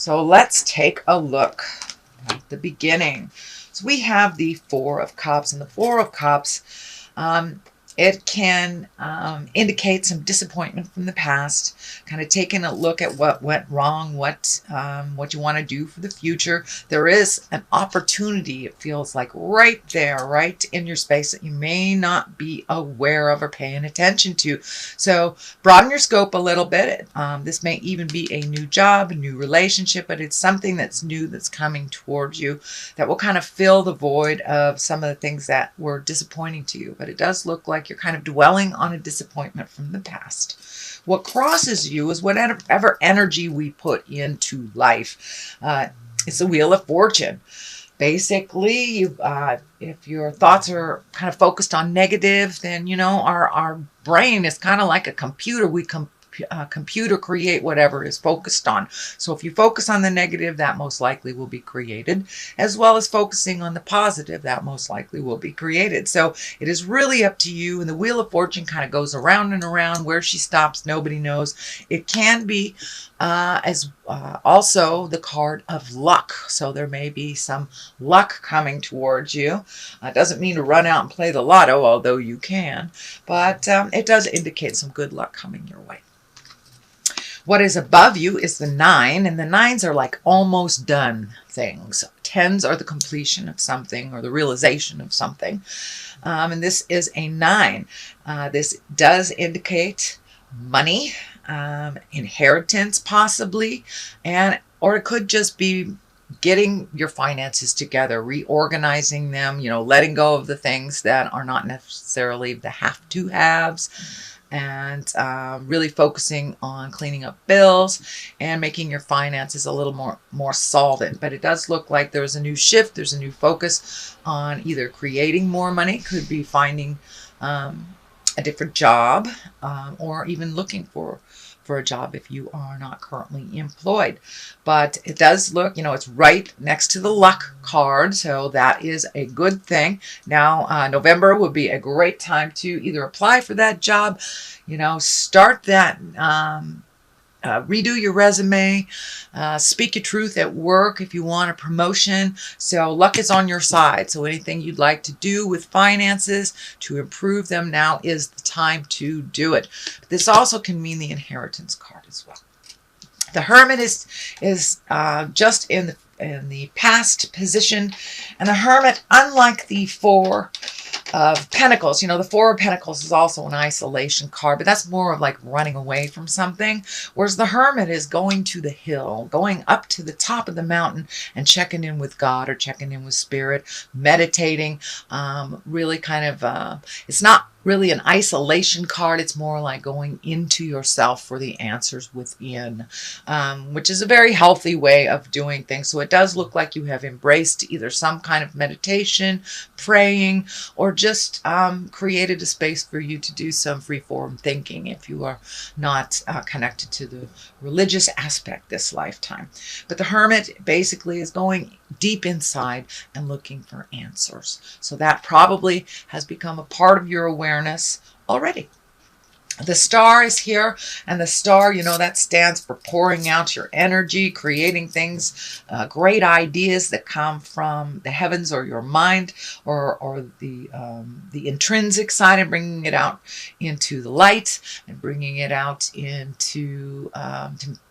So let's take a look at the beginning. So we have the Four of Cups, and the Four of Cups, it can indicate some disappointment from the past, kind of taking a look at what went wrong, what you want to do for the future. There is an opportunity, it feels like, right there, right in your space that you may not be aware of or paying attention to. So broaden your scope a little bit. This may even be a new job, a new relationship, but it's something that's new that's coming towards you that will kind of fill the void of some of the things that were disappointing to you. But it does look like you're kind of dwelling on a disappointment from the past. What crosses you is whatever energy we put into life. It's the Wheel of Fortune. Basically, if your thoughts are kind of focused on negative, then, you know, our brain is kind of like a computer. We computer create whatever is focused on. So if you focus on the negative, that most likely will be created, as well as focusing on the positive, that most likely will be created. So it is really up to you. And the Wheel of Fortune kind of goes around and around. Where she stops, nobody knows. It can be also the card of luck. So there may be some luck coming towards you. It doesn't mean to run out and play the lotto, although you can, but it does indicate some good luck coming your way. What is above you is the 9, and the 9s are like almost done things. 10s are the completion of something or the realization of something. And this is a 9. This does indicate money, inheritance possibly, or it could just be getting your finances together, reorganizing them, you know, letting go of the things that are not necessarily the have-to-haves, and really focusing on cleaning up bills and making your finances a little more solvent. But it does look like there's a new shift, there's a new focus on either creating more money, could be finding a different job, or even looking for a job if you are not currently employed. But it does look, you know, it's right next to the luck card, so that is a good thing. Now, November would be a great time to either apply for that job, you know, start that, redo your resume, speak your truth at work if you want a promotion. So luck is on your side. So anything you'd like to do with finances to improve them, now is the time to do it. This also can mean the inheritance card as well. The Hermit is just in the past position, and the Hermit, unlike the Four of Pentacles, you know, the Four of Pentacles is also an isolation card, but that's more of like running away from something, whereas the Hermit is going to the hill, going up to the top of the mountain and checking in with God or checking in with Spirit, meditating, really kind of, it's not really an isolation card. It's more like going into yourself for the answers within, which is a very healthy way of doing things. So it does look like you have embraced either some kind of meditation, praying, or just created a space for you to do some freeform thinking if you are not connected to the religious aspect this lifetime. But the Hermit basically is going deep inside and looking for answers. So that probably has become a part of your awareness already. The Star is here, and the Star, you know, that stands for pouring out your energy, creating things, great ideas that come from the heavens or your mind, or the intrinsic side, and bringing it out into the light and bringing it out into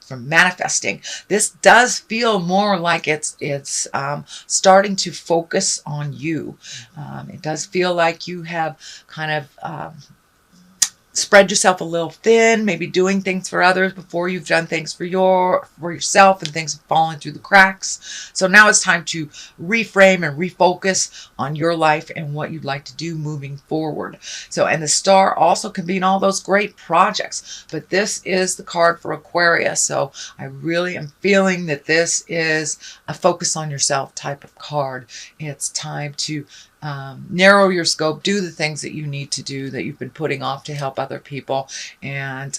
from manifesting. This does feel more like it's starting to focus on you. It does feel like you have kind of spread yourself a little thin, maybe doing things for others before you've done things for yourself, and things have fallen through the cracks. So now it's time to reframe and refocus on your life and what you'd like to do moving forward. So, and the Star also can be in all those great projects, but this is the card for Aquarius. So I really am feeling that this is a focus on yourself type of card. It's time to narrow your scope, do the things that you need to do that you've been putting off to help other people, and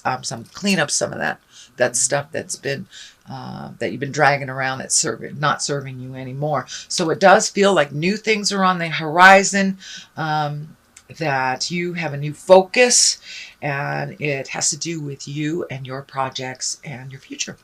clean up some of that stuff that's been that you've been dragging around that's not serving you anymore. So it does feel like new things are on the horizon, that you have a new focus, and it has to do with you and your projects and your future.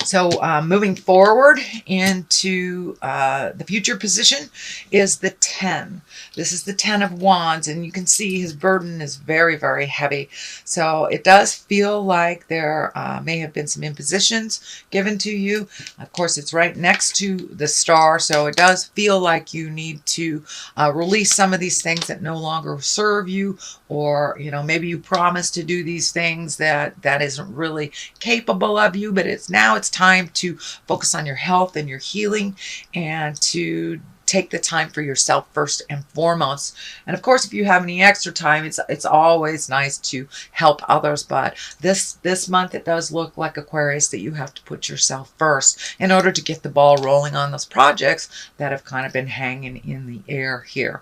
So moving forward into the future position is the 10. This is the 10 of Wands, and you can see his burden is very, very heavy. So it does feel like there may have been some impositions given to you. Of course, it's right next to the star, so it does feel like you need to release some of these things that no longer serve you, or maybe you promised to do these things that isn't really capable of you, but it's time to focus on your health and your healing, and to take the time for yourself first and foremost. And of course, if you have any extra time, it's always nice to help others. But this month, it does look like, Aquarius, that you have to put yourself first in order to get the ball rolling on those projects that have kind of been hanging in the air here.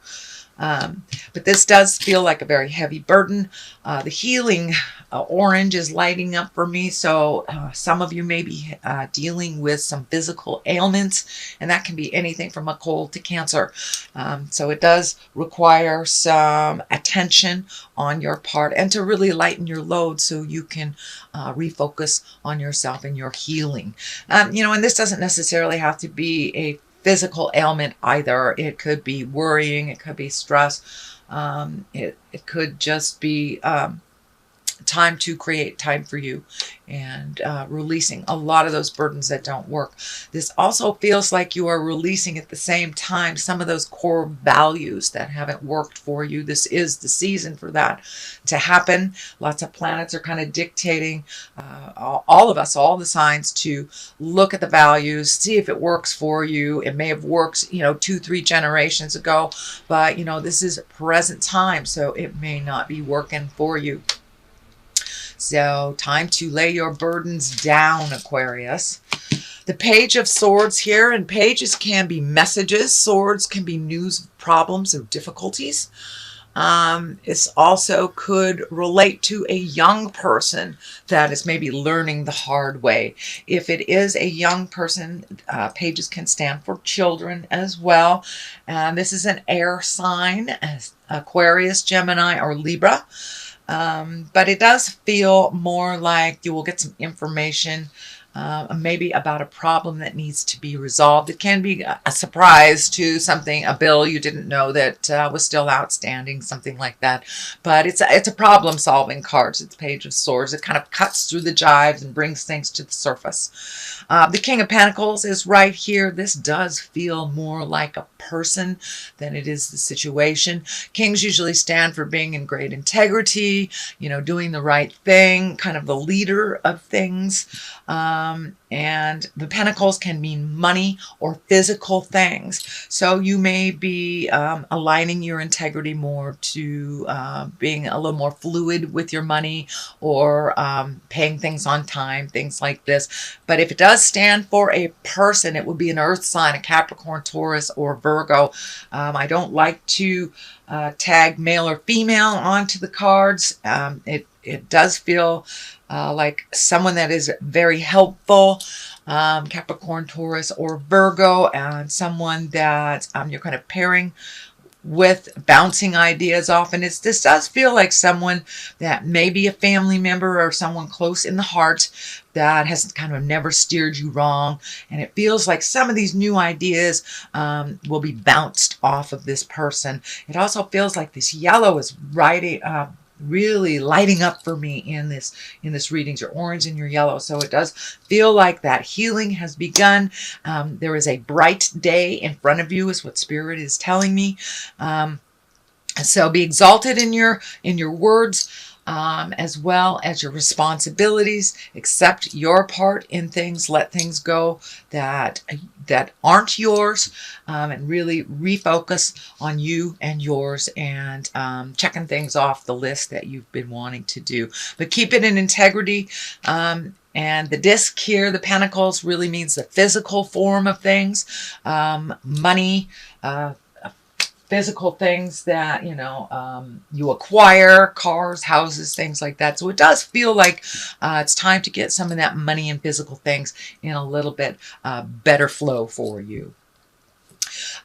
But this does feel like a very heavy burden. The healing orange is lighting up for me. So some of you may be dealing with some physical ailments, and that can be anything from a cold to cancer. So it does require some attention on your part, and to really lighten your load so you can refocus on yourself and your healing. And this doesn't necessarily have to be a physical ailment either. It could be worrying, it could be stress, it could just be time to create time for you, and releasing a lot of those burdens that don't work. This also feels like you are releasing at the same time some of those core values that haven't worked for you. This is the season for that to happen. Lots of planets are kind of dictating all of us, all the signs, to look at the values, see if it works for you. It may have worked 2-3 generations ago, but this is present time, so it may not be working for you. So time to lay your burdens down, Aquarius. The Page of Swords here, and pages can be messages. Swords can be news, problems, or difficulties. This also could relate to a young person that is maybe learning the hard way. If it is a young person, pages can stand for children as well. This is an air sign, Aquarius, Gemini, or Libra. But it does feel more like you will get some information maybe about a problem that needs to be resolved. It can be a surprise to something, a bill you didn't know that was still outstanding, something like that. But it's a problem-solving card. It's Page of Swords. It kind of cuts through the jives and brings things to the surface. The King of Pentacles is right here. This does feel more like a person than it is the situation. Kings usually stand for being in great integrity, doing the right thing, kind of the leader of things. And the pentacles can mean money or physical things. So you may be aligning your integrity more to being a little more fluid with your money, or paying things on time, things like this. But if it does stand for a person, it would be an earth sign, a Capricorn, Taurus, or Virgo. I don't like to tag male or female onto the cards. It does feel like someone that is very helpful, Capricorn, Taurus, or Virgo, and someone that you're kind of pairing with, bouncing ideas off. And this does feel like someone that may be a family member or someone close in the heart that has kind of never steered you wrong. And it feels like some of these new ideas will be bounced off of this person. It also feels like this yellow is really lighting up for me in this readings, your orange and your yellow. So it does feel like that healing has begun. There is a bright day in front of you, is what Spirit is telling me. So be exalted in your words, as well as your responsibilities. Accept your part in things. Let things go that aren't yours, and really refocus on you and yours, and checking things off the list that you've been wanting to do. But keep it in integrity. And the disc here, the pentacles, really means the physical form of things, money, physical things that you acquire, cars, houses, things like that. So it does feel like it's time to get some of that money and physical things in a little bit better flow for you.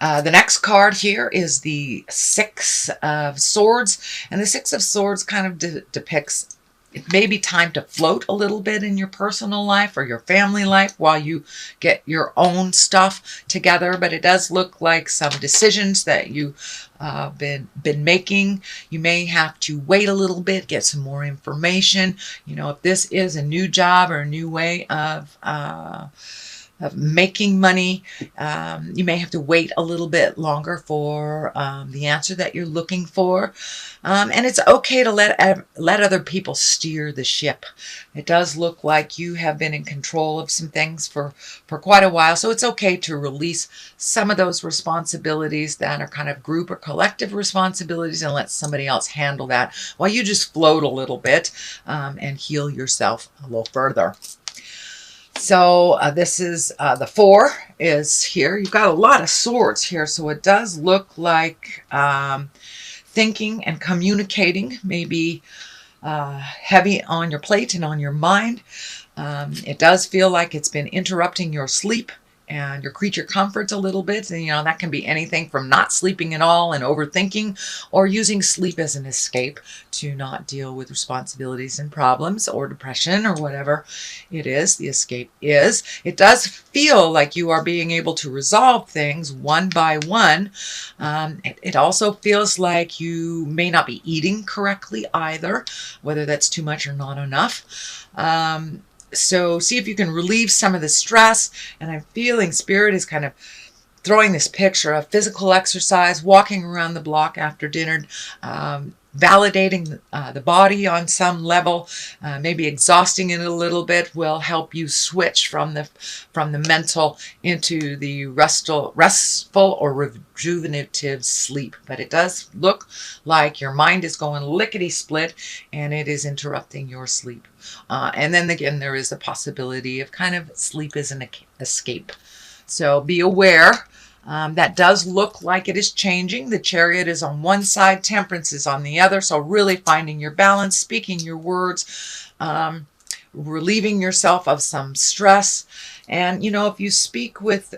The next card here is the Six of Swords, and the Six of Swords kind of depicts it may be time to float a little bit in your personal life or your family life while you get your own stuff together. But it does look like some decisions that you've been making. You may have to wait a little bit, get some more information. You know, if this is a new job or a new way of making money, you may have to wait a little bit longer for the answer that you're looking for. And it's okay to let other people steer the ship. It does look like you have been in control of some things for quite a while, so it's okay to release some of those responsibilities that are kind of group or collective responsibilities and let somebody else handle that while you just float a little bit and heal yourself a little further. So this is the 4 is here. You've got a lot of swords here, so it does look like thinking and communicating may be heavy on your plate and on your mind. It does feel like it's been interrupting your sleep and your creature comforts a little bit. And, you know, that can be anything from not sleeping at all and overthinking, or using sleep as an escape to not deal with responsibilities and problems or depression or whatever it is the escape is. It does feel like you are being able to resolve things one by one. It also feels like you may not be eating correctly either, whether that's too much or not enough. So see if you can relieve some of the stress. And I'm feeling Spirit is kind of throwing this picture of physical exercise, walking around the block after dinner, validating the body on some level, maybe exhausting it a little bit will help you switch from the mental into the restful or rejuvenative sleep. But it does look like your mind is going lickety-split and it is interrupting your sleep. And then again, there is a possibility of kind of sleep as an escape. So be aware. That does look like it is changing. The Chariot is on one side, Temperance is on the other. So really finding your balance, speaking your words, relieving yourself of some stress. And, you know, if you speak with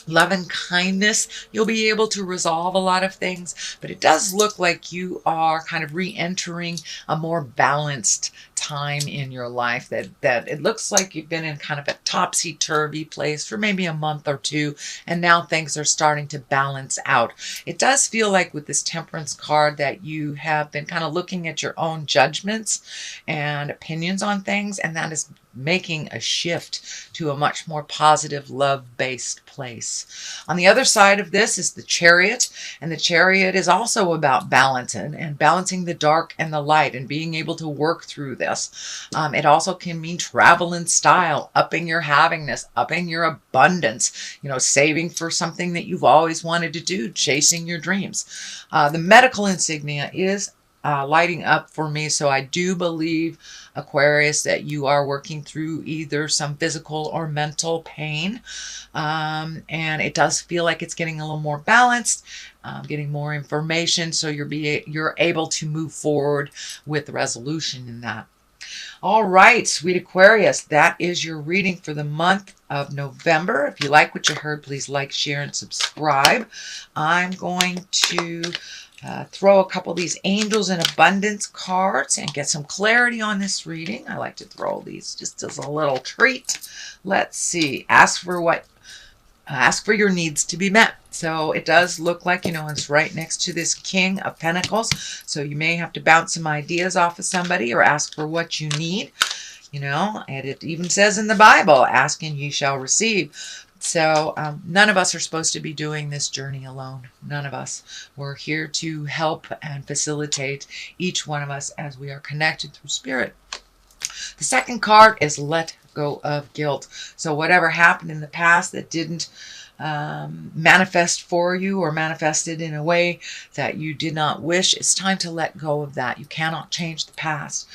love and kindness, you'll be able to resolve a lot of things. But it does look like you are kind of re-entering a more balanced time in your life, that it looks like you've been in kind of a topsy-turvy place for maybe a month or two, and now things are starting to balance out. It does feel like with this Temperance card that you have been kind of looking at your own judgments and opinions on things, and that is making a shift to a much more positive, love-based place. On the other side of this is the Chariot, and the Chariot is also about balance and balancing the dark and the light and being able to work through this. It also can mean travel in style, upping your havingness, upping your abundance, you know, saving for something that you've always wanted to do, chasing your dreams. The medical insignia is lighting up for me. So I do believe, Aquarius, that you are working through either some physical or mental pain. And it does feel like it's getting a little more balanced, getting more information. So you're able to move forward with the resolution in that. All right, sweet Aquarius, that is your reading for the month of November. If you like what you heard, please like, share, and subscribe. I'm going to throw a couple of these Angels in Abundance cards and get some clarity on this reading. I like to throw these just as a little treat. Let's see. Ask for your needs to be met. So it does look like, you know, it's right next to this King of Pentacles. So you may have to bounce some ideas off of somebody or ask for what you need. You know, and it even says in the Bible, ask and ye shall receive. So none of us are supposed to be doing this journey alone. None of us. We're here to help and facilitate each one of us as we are connected through spirit. The second card is let go of guilt. So whatever happened in the past that didn't manifest for you or manifested in a way that you did not wish, it's time to let go of that. You cannot change the past.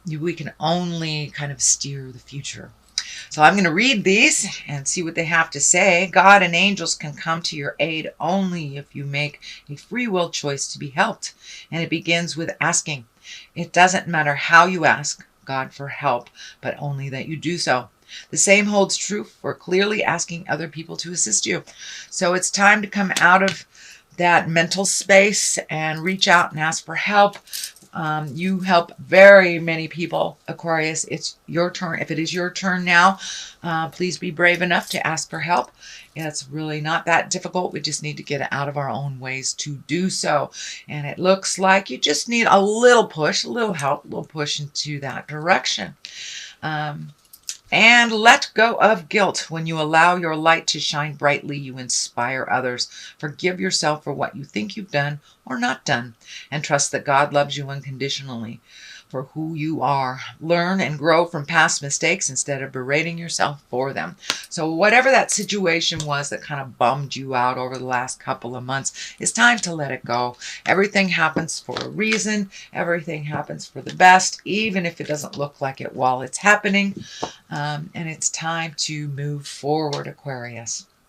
We can only kind of steer the future. So I'm going to read these and see what they have to say. God and angels can come to your aid only if you make a free will choice to be helped. And it begins with asking. It doesn't matter how you ask God for help, but only that you do so. The same holds true for clearly asking other people to assist you. So it's time to come out of that mental space and reach out and ask for help. You help very many people, Aquarius. It's your turn. If it is your turn now, please be brave enough to ask for help. It's really not that difficult. We just need to get out of our own ways to do so. And it looks like you just need a little push, a little help, a little push into that direction. And let go of guilt. When you allow your light to shine brightly, you inspire others. Forgive yourself for what you think you've done or not done, and trust that God loves you unconditionally for who you are. Learn and grow from past mistakes instead of berating yourself for them. So whatever that situation was that kind of bummed you out over the last couple of months, it's time to let it go. Everything happens for a reason. Everything happens for the best, even if it doesn't look like it while it's happening. And it's time to move forward, Aquarius.